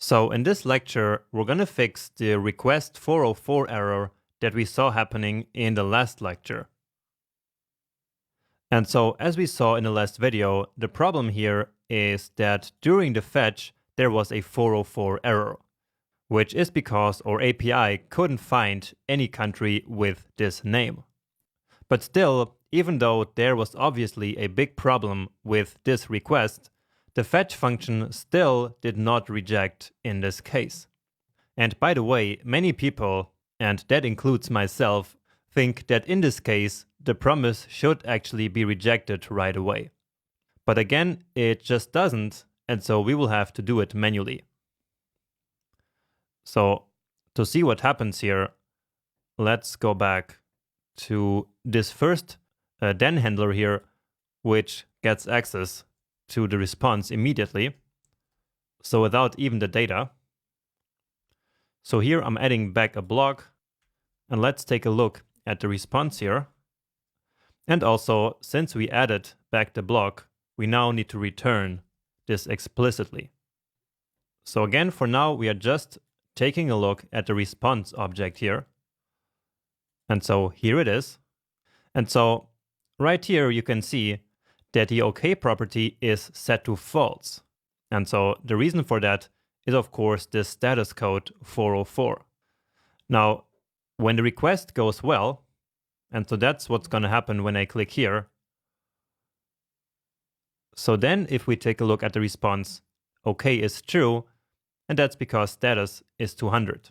So in this lecture, we're going to fix the request 404 error that we saw happening in the last lecture. And so as we saw in the last video, the problem here is that during the fetch, there was a 404 error, which is because our API couldn't find any country with this name. But still, even though there was obviously a big problem with this request, the fetch function still did not reject in this case. And by the way, many people, and that includes myself, think that in this case, the promise should actually be rejected right away. But again, it just doesn't, and so we will have to do it manually. So to see what happens here, let's go back to this first then handler here, which gets access to the response immediately, so without even the data. So here I'm adding back a block, and let's take a look at the response here. And also, since we added back the block, we now need to return this explicitly. So again, for now, we are just taking a look at the response object here. And so here it is. And so right here, you can see that the OK property is set to false. And so the reason for that is, of course, this status code 404. Now, when the request goes well, and so that's what's going to happen when I click here. So then if we take a look at the response, OK is true, and that's because status is 200.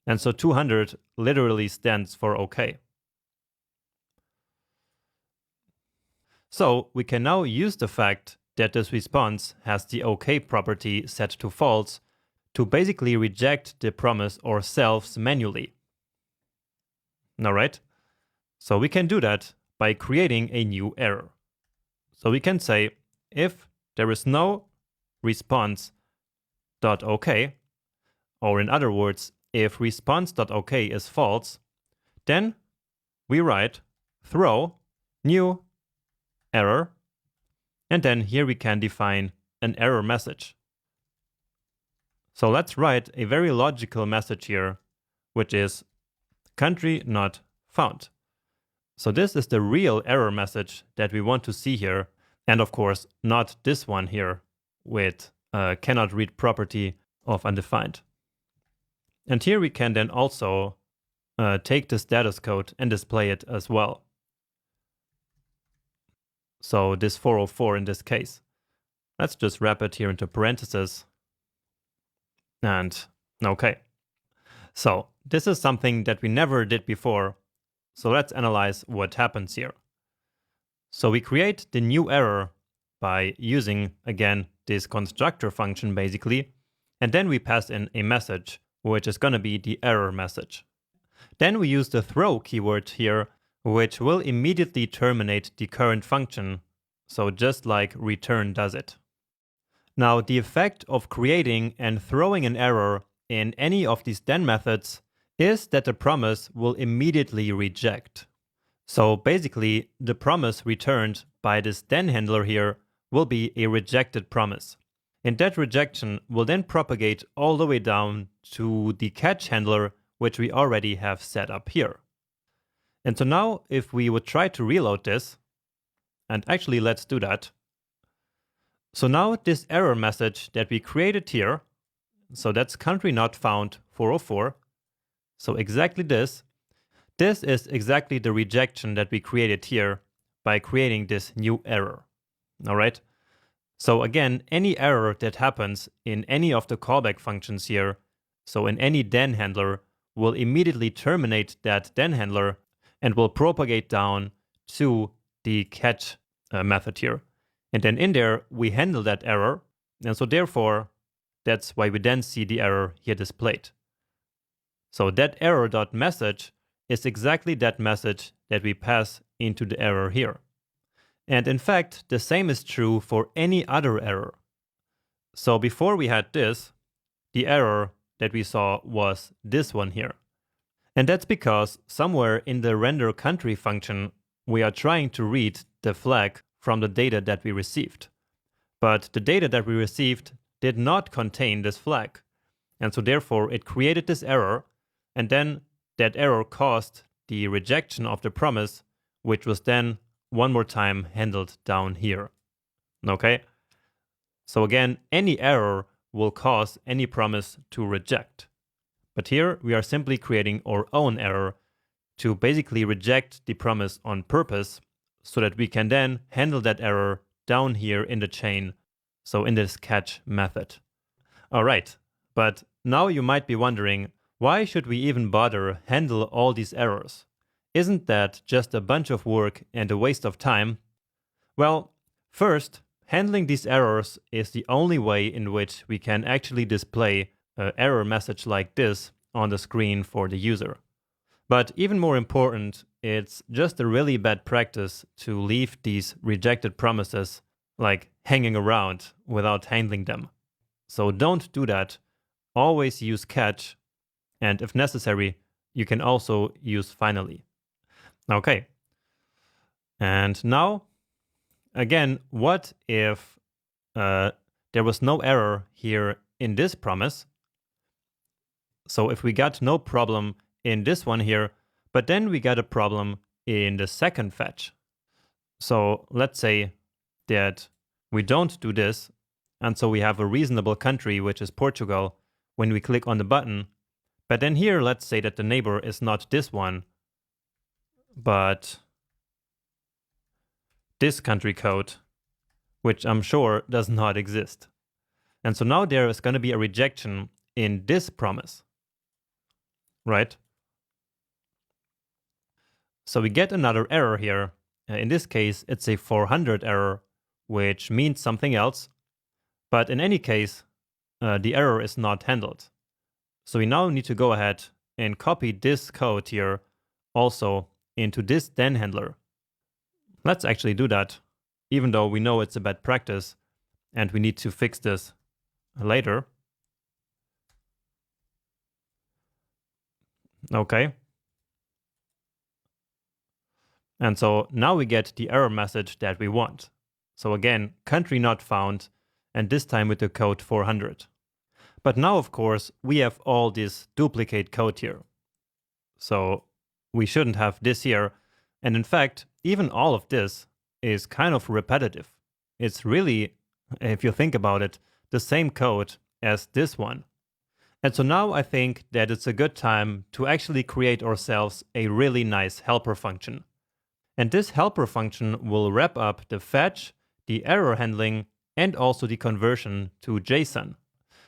And so 200 literally stands for OK. So we can now use the fact that this response has the OK property set to false to basically reject the promise ourselves manually. All right? So we can do that by creating a new error. So we can say if there is no response.ok, or in other words, if response.ok is false, then we write throw new error, and then here we can define an error message. So let's write a very logical message here, which is country not found. So this is the real error message that we want to see here, and of course not this one here with cannot read property of undefined. And here we can then also take the status code and display it as well. So this 404 in this case. Let's just wrap it here into parentheses. And OK. So this is something that we never did before. So let's analyze what happens here. So we create the new error by using, again, this constructor function basically. And then we pass in a message, which is going to be the error message. Then we use the throw keyword here, which will immediately terminate the current function, so just like return does it. Now, the effect of creating and throwing an error in any of these then methods is that the promise will immediately reject. So basically, the promise returned by this then handler here will be a rejected promise. And that rejection will then propagate all the way down to the catch handler, which we already have set up here. And so now if we would try to reload this, and actually let's do that. So now this error message that we created here, so that's country not found 404. So exactly this is exactly the rejection that we created here by creating this new error. All right. So again, any error that happens in any of the callback functions here, so in any then handler, will immediately terminate that then handler and will propagate down to the catch method here. And then in there, we handle that error. And so therefore, that's why we then see the error here displayed. So that error.message is exactly that message that we pass into the error here. And in fact, the same is true for any other error. So before we had this, the error that we saw was this one here. And that's because somewhere in the render country function, we are trying to read the flag from the data that we received. But the data that we received did not contain this flag. And so therefore it created this error, and then that error caused the rejection of the promise, which was then one more time handled down here. Okay? So again, any error will cause any promise to reject. But here we are simply creating our own error to basically reject the promise on purpose so that we can then handle that error down here in the chain, so in this catch method. All right, but now you might be wondering, why should we even bother handle all these errors? Isn't that just a bunch of work and a waste of time? Well, first, handling these errors is the only way in which we can actually display an error message like this on the screen for the user. But even more important, it's just a really bad practice to leave these rejected promises like hanging around without handling them. So don't do that. Always use catch, and if necessary, you can also use finally. Okay. And now, again, what if there was no error here in this promise? So if we got no problem in this one here, but then we got a problem in the second fetch. So let's say that we don't do this, and so we have a reasonable country, which is Portugal, when we click on the button. But then here, let's say that the neighbor is not this one, but this country code, which I'm sure does not exist. And so now there is going to be a rejection in this promise, right? So we get another error here. In this case, it's a 400 error, which means something else. But in any case, the error is not handled. So we now need to go ahead and copy this code here also into this then handler. Let's actually do that, even though we know it's a bad practice and we need to fix this later. Okay. And so now we get the error message that we want. So again, country not found, and this time with the code 400. But now, of course, we have all this duplicate code here. So we shouldn't have this here. And in fact, even all of this is kind of repetitive. It's really, if you think about it, the same code as this one. And so now I think that it's a good time to actually create ourselves a really nice helper function. And this helper function will wrap up the fetch, the error handling, and also the conversion to JSON.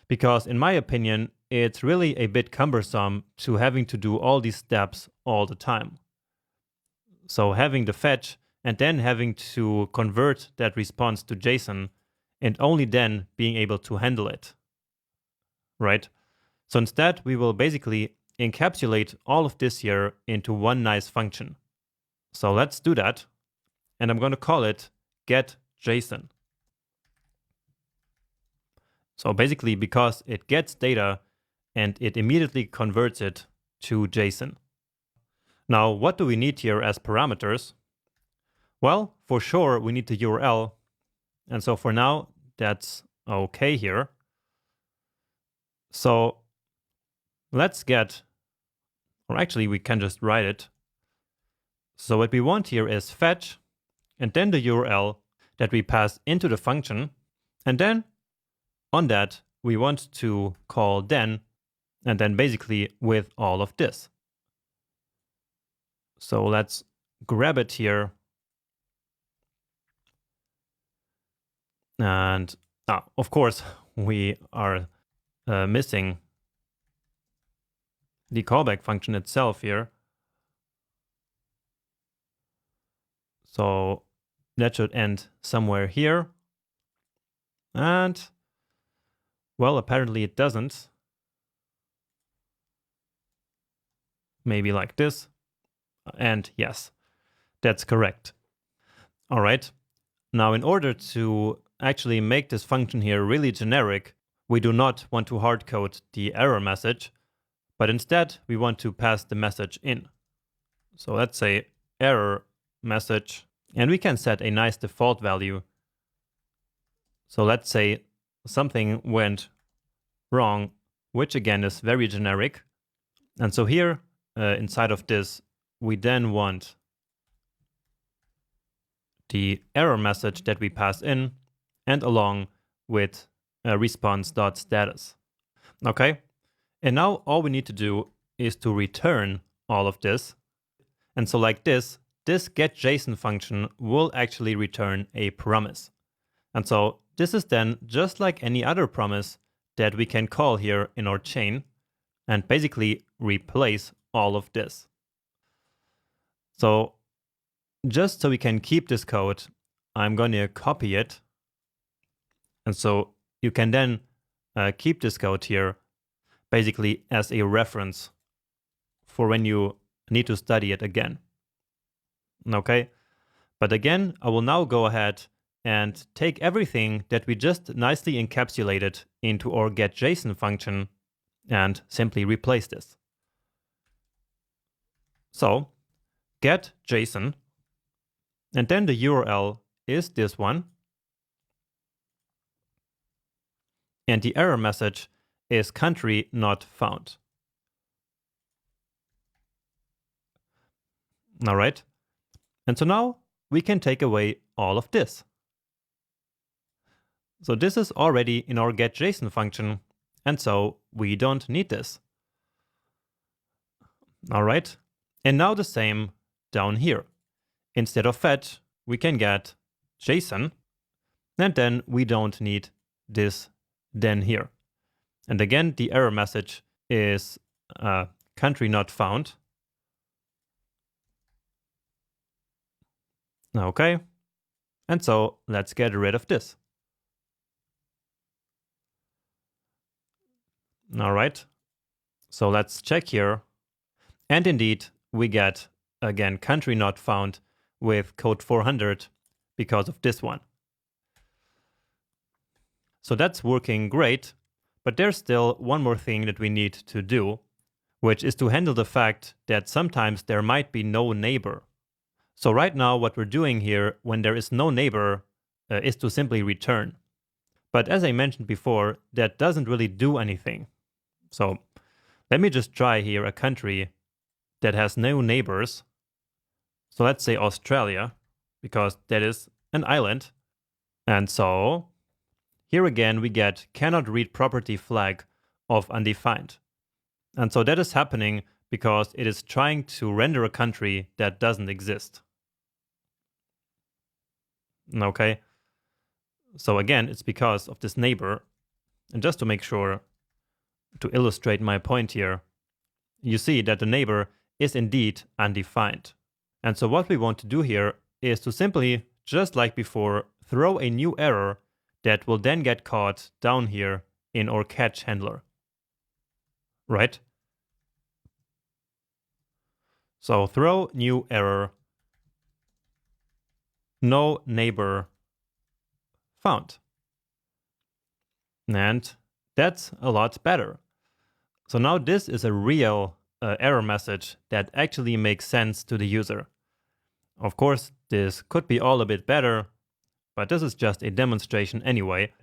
Because in my opinion, it's really a bit cumbersome to having to do all these steps all the time. So having the fetch and then having to convert that response to JSON and only then being able to handle it, right? So instead, we will basically encapsulate all of this here into one nice function. So let's do that. And I'm going to call it getJSON. So basically, because it gets data and it immediately converts it to JSON. Now, what do we need here as parameters? Well, for sure, we need the URL. And so for now, that's okay here. So let's get, or actually we can just write it. So what we want here is fetch, and then the URL that we pass into the function. And then on that, we want to call then, and then basically with all of this. So let's grab it here. And of course, we are missing the callback function itself here. So that should end somewhere here. And, well, apparently it doesn't. Maybe like this. And yes, that's correct. All right. Now, in order to actually make this function here really generic, we do not want to hardcode the error message, but instead we want to pass the message in. So let's say error message, and we can set a nice default value. So let's say something went wrong, which again is very generic. And so here inside of this, we then want the error message that we pass in and along with response.status. Okay, and now all we need to do is to return all of this. And so like this getJSON function will actually return a promise. And so this is then just like any other promise that we can call here in our chain and basically replace all of this. So just so we can keep this code, I'm going to copy it. And so you can then keep this code here basically as a reference for when you need to study it again. Okay, but again, I will now go ahead and take everything that we just nicely encapsulated into our getJSON function and simply replace this. So getJSON, and then the URL is this one. And the error message is country not found. All right. And so now we can take away all of this. So this is already in our getJSON function, and so we don't need this. All right. And now the same down here. Instead of fetch, we can get JSON, and then we don't need this then here. And again, the error message is country not found. Okay, and so let's get rid of this. All right, so let's check here. And indeed, we get, again, country not found with code 400 because of this one. So that's working great, but there's still one more thing that we need to do, which is to handle the fact that sometimes there might be no neighbor. So right now, what we're doing here when there is no neighbor is to simply return. But as I mentioned before, that doesn't really do anything. So let me just try here a country that has no neighbors. So let's say Australia, because that is an island. And so here again, we get cannot read property flag of undefined. And so that is happening because it is trying to render a country that doesn't exist. Okay. So again, it's because of this neighbor. And just to make sure, to illustrate my point here, you see that the neighbor is indeed undefined. And so what we want to do here is to simply, just like before, throw a new error that will then get caught down here in our catch handler. Right? So throw new error, no neighbor found. And that's a lot better. So now this is a real error message that actually makes sense to the user. Of course, this could be all a bit better, but this is just a demonstration anyway.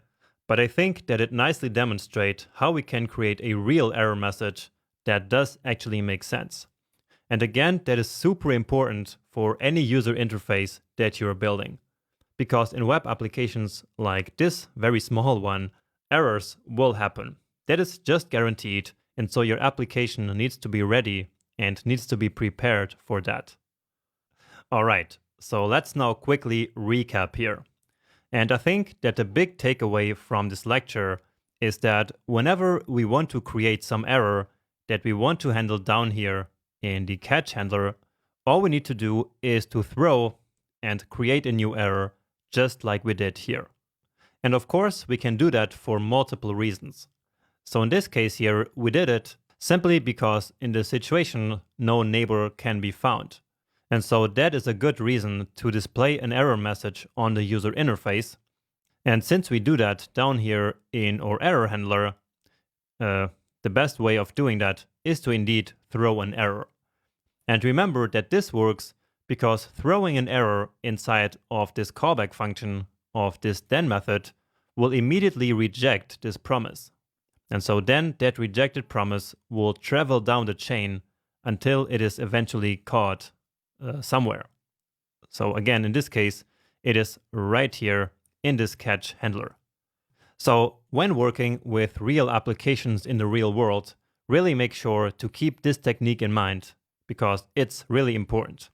But I think that it nicely demonstrates how we can create a real error message that does actually make sense. And again, that is super important for any user interface that you're building. Because in web applications like this very small one, errors will happen. That is just guaranteed, and so your application needs to be ready and needs to be prepared for that. All right, so let's now quickly recap here. And I think that the big takeaway from this lecture is that whenever we want to create some error that we want to handle down here in the catch handler, all we need to do is to throw and create a new error just like we did here. And of course, we can do that for multiple reasons. So in this case here, we did it simply because in this situation, no neighbor can be found. And so that is a good reason to display an error message on the user interface. And since we do that down here in our error handler, the best way of doing that is to indeed throw an error. And remember that this works because throwing an error inside of this callback function of this then method will immediately reject this promise. And so then that rejected promise will travel down the chain until it is eventually caught somewhere. So again, in this case, it is right here in this catch handler. So when working with real applications in the real world, really make sure to keep this technique in mind because it's really important.